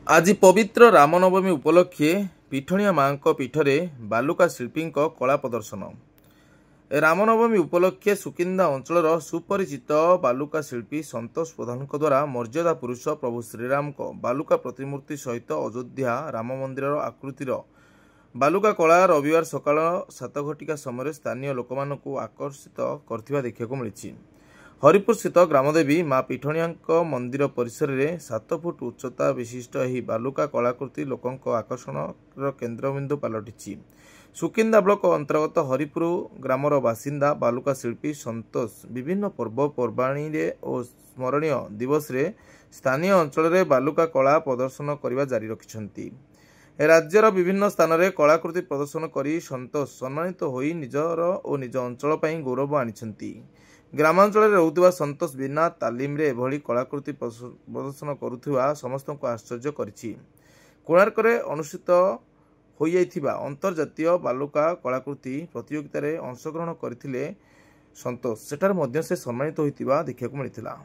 आज पवित्र रामनवमी उपलक्षे पीठनिया माँ पीठरे बालुका शिल्पी कला प्रदर्शन। रामनवमी उपलक्षे सुकिंदा अंचल सुपरिचित बालुका शिल्पी संतोष प्रधान द्वारा मर्यादा पुरुष प्रभु श्रीराम बालुका प्रतिमूर्ति सहित अयोध्या राम मंदिर आकृतिर बालुका कला रविवार सकाल 7 घटिका समय स्थानीय लोक आकर्षित करथिबा देखिବାକୁ मिली। हरिपुर स्थित ग्रामदेवी माँ पीठनिया मंदिर परिसर में 7 फुट उच्चता विशिष्ट यह बालुका कलाकृति लोकों आकर्षण केन्द्रबिंदु पलटि। सुकिंदा ब्लॉक अंतर्गत हरिपुर ग्रामर बासिंदा बालुका शिल्पी संतोष विभिन्न पर्वपर्वाणी और स्मरणीय दिवस रे स्थानीय अंचल में बालुका कला प्रदर्शन करने जारी रखिछंती। राज्यर विभिन्न स्थान में कलाकृति प्रदर्शन करी संतोष सम्मानित होई निजर और निज अंचल पर गौरव आनिछंती। ग्रामांचल रोकुवा संतोष बिना तालीम रे एभली कलाकृति प्रदर्शन करुवा समस्त को आश्चर्य करिछि। कोणार्क रे अनुष्ठित होइथिबा अंतर्जातीय बालुका कलाकृति प्रतियोगिता रे अंशग्रहण करथिले संतोष। सेठार मध्य से सम्मानित होइथिबा देखिବାକୁ मिलिथिला।